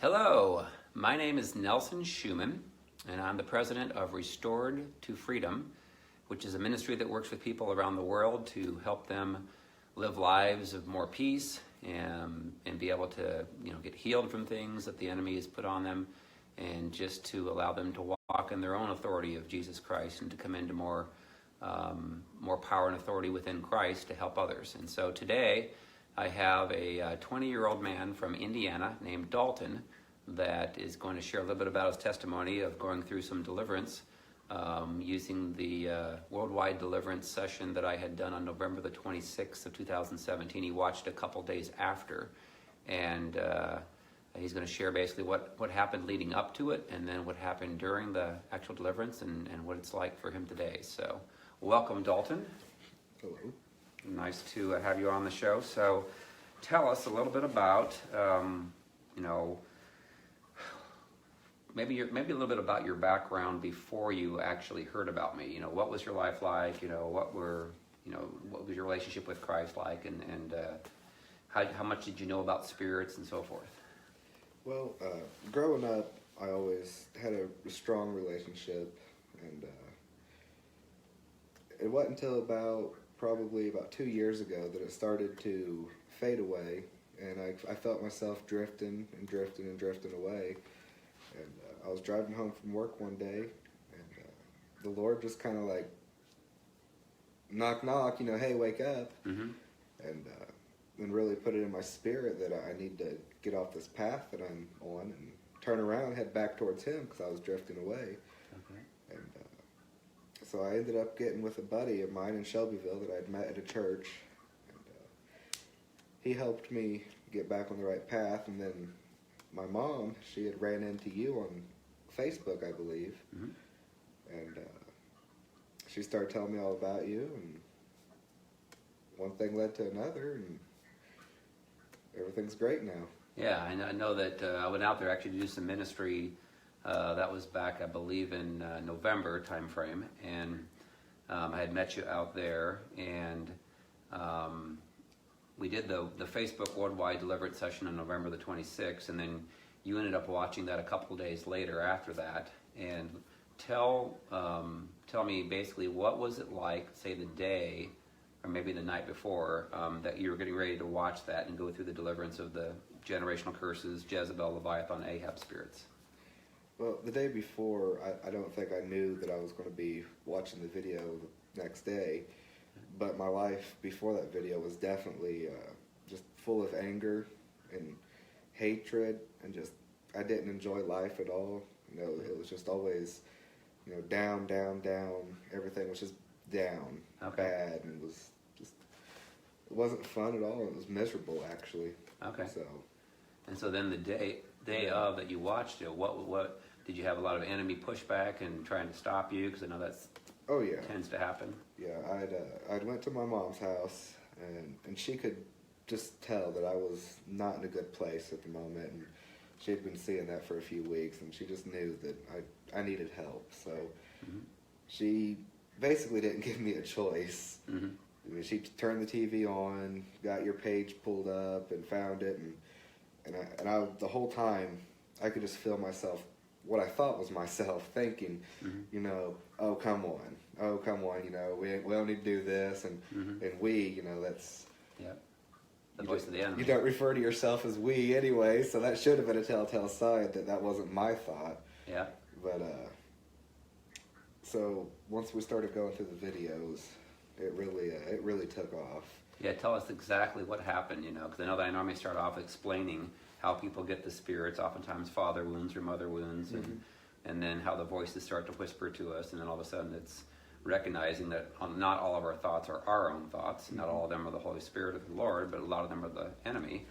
Hello, my name is Nelson Schuman, and I'm the president of Restored to Freedom, which is a ministry that works with people around the world to help them live lives of more peace and be able to, get healed from things that the enemy has put on them, and just to allow them to walk in their own authority of Jesus Christ and to come into more power and authority within Christ to help others. And so today I have a 20-year-old man from Indiana named Dalton that is going to share a little bit about his testimony of going through some deliverance using the worldwide deliverance session that I had done on November the 26th of 2017. He watched a couple days after, and he's going to share basically what happened leading up to it and then what happened during the actual deliverance and what it's like for him today. So welcome, Dalton. Hello. Nice to have you on the show. So tell us a little bit about, maybe a little bit about your background before you actually heard about me. What was your life like? What was your relationship with Christ like? And how much did you know about spirits and so forth? Well, growing up, I always had a strong relationship, and it wasn't until probably about 2 years ago that it started to fade away, and I felt myself drifting away. And I was driving home from work one day, and the Lord just kind of like, knock, knock, hey, wake up. Mm-hmm. And really put it in my spirit that I need to get off this path that I'm on and turn around and head back towards Him because I was drifting away. Okay. And so I ended up getting with a buddy of mine in Shelbyville that I'd met at a church. And he helped me get back on the right path. And then my mom, she had ran into you on Facebook, I believe. Mm-hmm. And she started telling me all about you. And one thing led to another. And everything's great now. Yeah, I know that I went out there actually to do some ministry. That was back, I believe, in November time frame, and I had met you out there, and we did the Facebook Worldwide Deliverance session on November the 26th, and then you ended up watching that a couple days later after that. And tell me basically what was it like, say the day or maybe the night before, that you were getting ready to watch that and go through the deliverance of the generational curses, Jezebel, Leviathan, Ahab spirits. Well, the day before, I don't think I knew that I was going to be watching the video the next day, but my life before that video was definitely just full of anger and hatred, and just, I didn't enjoy life at all. It was just always, down, down, down. Everything was just down, okay. Bad, and it was just, it wasn't fun at all. It was miserable, actually. Okay. And so then the day of that you watched it, what did you have a lot of enemy pushback and trying to stop you? Because I know that's tends to happen. Yeah, I'd went to my mom's house, and she could just tell that I was not in a good place at the moment, and she had been seeing that for a few weeks, and she just knew that I needed help. So she basically didn't give me a choice. Mm-hmm. I mean, she turned the TV on, got your page pulled up, and found it, and I the whole time I could just feel myself, what I thought was myself, thinking, oh come on, we don't need to do this, and that's the voice of the enemy. You don't refer to yourself as we anyway, so that should have been a telltale sign that wasn't my thought. Yeah. But so once we started going through the videos, it really took off. Yeah, tell us exactly what happened, because I know that I normally start off explaining how people get the spirits, oftentimes father wounds or mother wounds, and then how the voices start to whisper to us, and then all of a sudden it's recognizing that not all of our thoughts are our own thoughts, not all of them are the Holy Spirit of the Lord, but a lot of them are the enemy,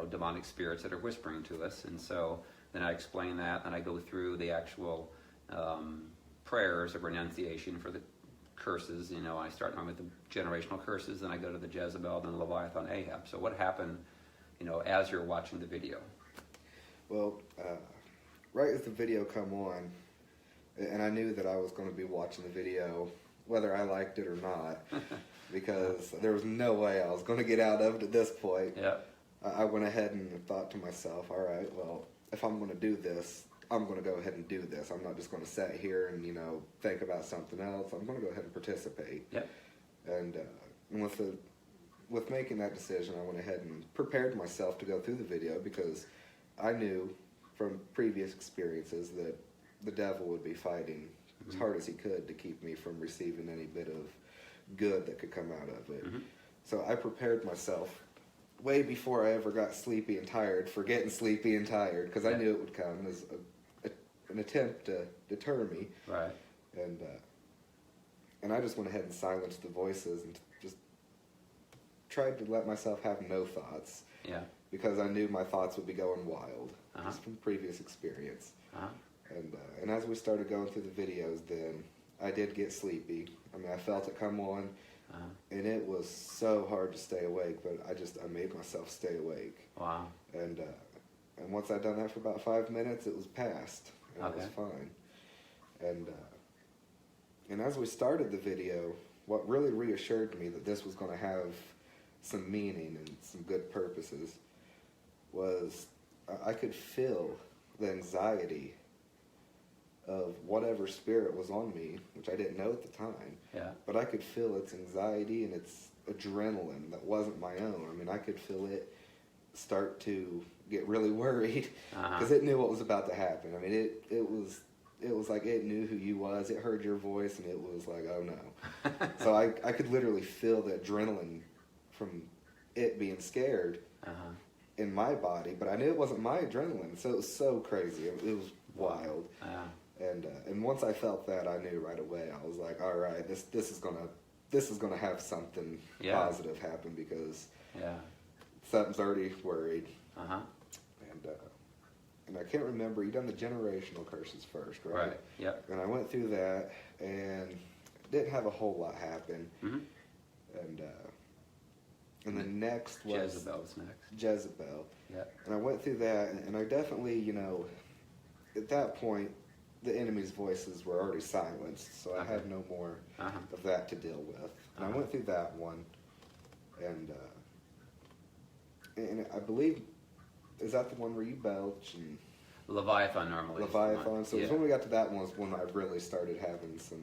demonic spirits that are whispering to us. And so then I explain that, and I go through the actual prayers of renunciation for the curses. I start with the generational curses, then I go to the Jezebel, then Leviathan, Ahab. So what happened, as you're watching the video? Well, right as the video come on, and I knew that I was going to be watching the video, whether I liked it or not, because there was no way I was going to get out of it at this point. Yeah. I went ahead and thought to myself, all right, well, if I'm going to do this, I'm going to go ahead and do this. I'm not just going to sit here and, think about something else. I'm going to go ahead and participate. Yep. And with making that decision, I went ahead and prepared myself to go through the video because I knew from previous experiences that the devil would be fighting as hard as he could to keep me from receiving any bit of good that could come out of it. So I prepared myself way before I ever got sleepy and tired for getting sleepy and tired because I knew it would come as an attempt to deter me. Right. And I just went ahead and silenced the voices and just tried to let myself have no thoughts. Yeah. Because I knew my thoughts would be going wild, Uh-huh. just from previous experience. Uh-huh. And as we started going through the videos, then I did get sleepy. I mean, I felt it come on, Uh-huh. and it was so hard to stay awake. But I made myself stay awake. Wow. And once I'd done that for about 5 minutes, it was past, and it was Okay. fine. And as we started the video, what really reassured me that this was going to have some meaning and some good purposes was I could feel the anxiety of whatever spirit was on me, which I didn't know at the time. Yeah. But I could feel its anxiety and its adrenaline that wasn't my own. I mean, I could feel it start to get really worried because it knew what was about to happen. I mean, it was like it knew who you was. It heard your voice, and it was like, oh no. So I could literally feel the adrenaline from it being scared in my body, but I knew it wasn't my adrenaline, so it was so crazy. It was wild. And once I felt that, I knew right away. I was like, all right, this is gonna have something positive happen because something's already worried. And I can't remember. You done the generational curses first, right? Right. Yep. And I went through that, and didn't have a whole lot happen. And the next was Jezebel's next. Jezebel. Yeah. And I went through that, and I definitely, at that point, the enemy's voices were already silenced, so I had no more of that to deal with. And I went through that one, and I believe, is that the one where you belch and Leviathan normally. Leviathan? So it was when we got to that one was when I really started having some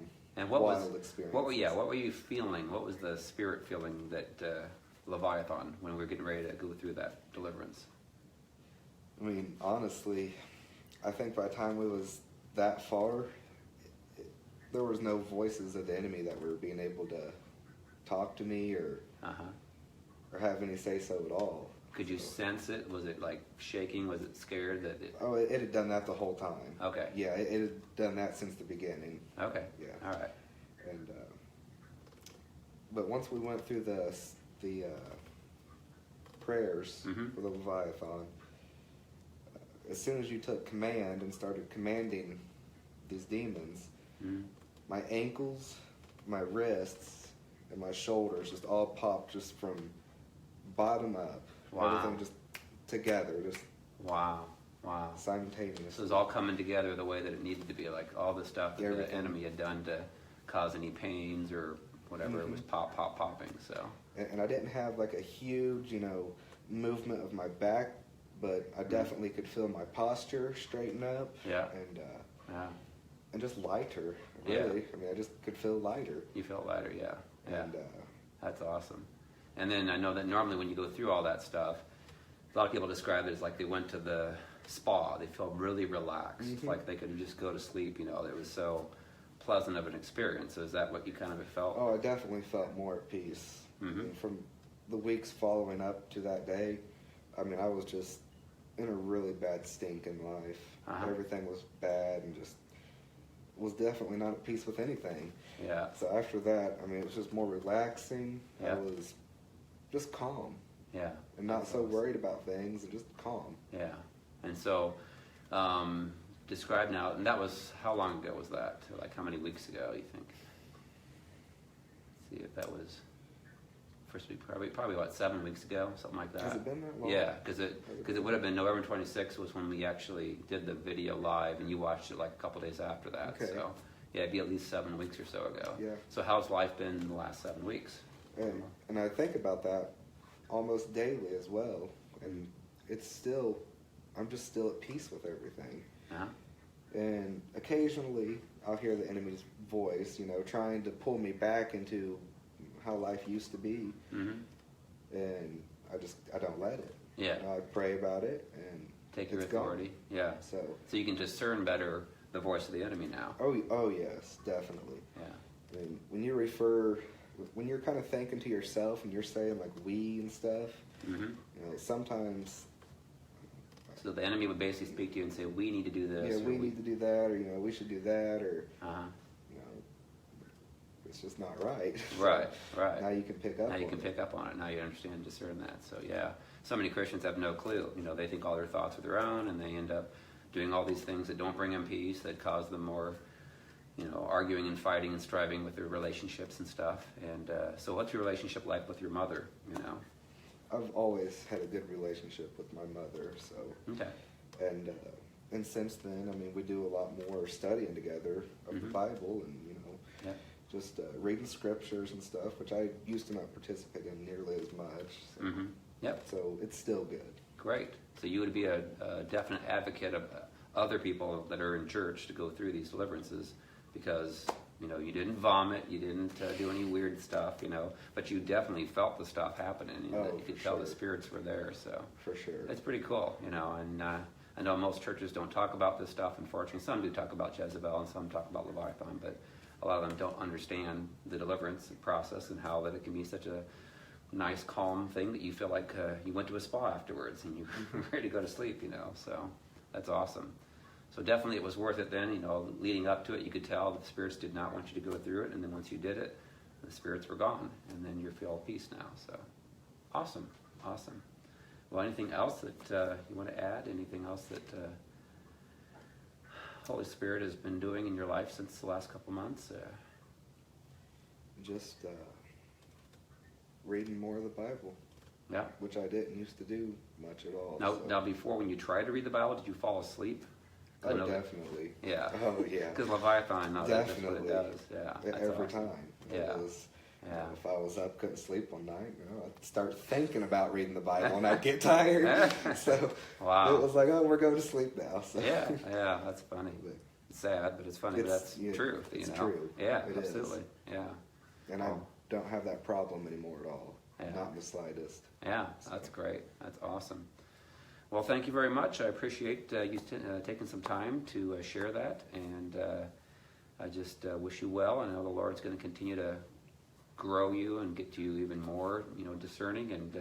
wild experiences. What were you feeling? What was the spirit feeling that Leviathan when we were getting ready to go through that deliverance? I mean, honestly, I think by the time we was that far, there was no voices of the enemy that were being able to talk to me or have any say-so at all. Could you sense it? Was it like shaking? Was it scared that it... Oh, it had done that the whole time. Okay. Yeah, it had done that since the beginning. Okay. Yeah. All right. And but once we went through the prayers for the Leviathan, as soon as you took command and started commanding these demons, my ankles, my wrists, and my shoulders just all popped just from bottom up. Wow. Everything just together, just wow. simultaneously. So it was all coming together the way that it needed to be, like all the stuff that the Everything. enemy had done to cause any pains or whatever, it was popping, so. And I didn't have like a huge, movement of my back, but I definitely could feel my posture straighten up. Yeah. And just lighter, really. Yeah. I mean, I just could feel lighter. You felt lighter, yeah. And That's awesome. And then I know that normally when you go through all that stuff, a lot of people describe it as like they went to the spa. They felt really relaxed, like they could just go to sleep. It was so pleasant of an experience. So is that what you kind of felt? Oh, I definitely felt more at peace. I mean, from the weeks following up to that day, I mean, I was just in a really bad stink in life. Everything was bad and just was definitely not at peace with anything. Yeah. So after that, I mean, it was just more relaxing. Yeah. I was just calm. Yeah. And not so worried about things and just calm. Yeah. And so, describe now, and that was, how long ago was that? Like how many weeks ago, you think? Let's see if that was first week, probably what, 7 weeks ago, something like that. Has it been that long? Yeah, because it would have been November 26th was when we actually did the video live, and you watched it like a couple days after that. Okay. So yeah, it'd be at least 7 weeks or so ago. Yeah. So how's life been in the last 7 weeks? And I think about that almost daily as well. and it's still, I'm just still at peace with everything. Uh-huh. And occasionally I'll hear the enemy's voice, trying to pull me back into how life used to be. Mm-hmm. And I don't let it. Yeah. I pray about it and take your it's authority. gone. Yeah. So you can discern better the voice of the enemy now. Oh yes, definitely. Yeah. I mean, when you're kind of thinking to yourself and you're saying like we and stuff, Mm-hmm. Sometimes. So the enemy would basically speak to you and say, "We need to do this." Yeah, we need to do that, or we should do that, or Uh-huh. it's just not right. Right. Right. Now you can pick up. Now you can pick up on it. Now you understand and discern that. So yeah, so many Christians have no clue. They think all their thoughts are their own, and they end up doing all these things that don't bring them peace, that cause them more, arguing and fighting and striving with their relationships and stuff. And so, what's your relationship like with your mother? I've always had a good relationship with my mother. So. Okay. And since then, we do a lot more studying together of Mm-hmm. the Bible, and Yeah. just reading scriptures and stuff, which I used to not participate in nearly as much. So, Mm-hmm. Yep. so it's still good. Great. So you would be a definite advocate of other people that are in church to go through these deliverances, because you didn't vomit, you didn't do any weird stuff, but you definitely felt the stuff happening. You could tell sure. the spirits were there. So For sure. it's pretty cool, and I know most churches don't talk about this stuff. Unfortunately, some do talk about Jezebel and some talk about Leviathan, but a lot of them don't understand the deliverance process and how that it can be such a nice, calm thing that you feel like you went to a spa afterwards and you're ready to go to sleep, So that's awesome. So definitely it was worth it then, leading up to it, you could tell that the spirits did not want you to go through it. And then once you did it, the spirits were gone. And then you feel peace now. So awesome. Awesome. Well, anything else that you want to add? Anything else that Holy Spirit has been doing in your life since the last couple months? Just reading more of the Bible. Yeah. Which I didn't used to do much at all. Now, before, when you tried to read the Bible, did you fall asleep? Oh, definitely. Yeah. Oh, yeah. Because Leviathan, that's what Definitely. it does. Yeah. That's Every awesome. time. Yeah. It was, Yeah. if I was up, couldn't sleep one night, I'd start thinking about reading the Bible and I'd get tired. So Wow. it was like, oh, we're going to sleep now. So. Yeah, that's funny. It's sad, but it's funny. But that's true. It's true. Yeah, it absolutely. Is. Yeah. And I don't have that problem anymore at all. Yeah. Not in the slightest. Yeah, that's great. That's awesome. Well, thank you very much. I appreciate you taking some time to share that, and I just wish you well. I know the Lord's going to continue to grow you and get you even more, discerning. And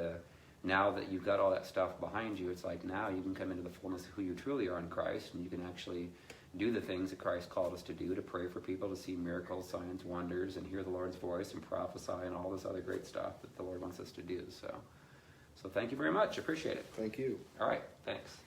now that you've got all that stuff behind you, it's like now you can come into the fullness of who you truly are in Christ, and you can actually do the things that Christ called us to do, to pray for people, to see miracles, signs, wonders, and hear the Lord's voice and prophesy and all this other great stuff that the Lord wants us to do. So thank you very much. Appreciate it. Thank you. All right. Thanks.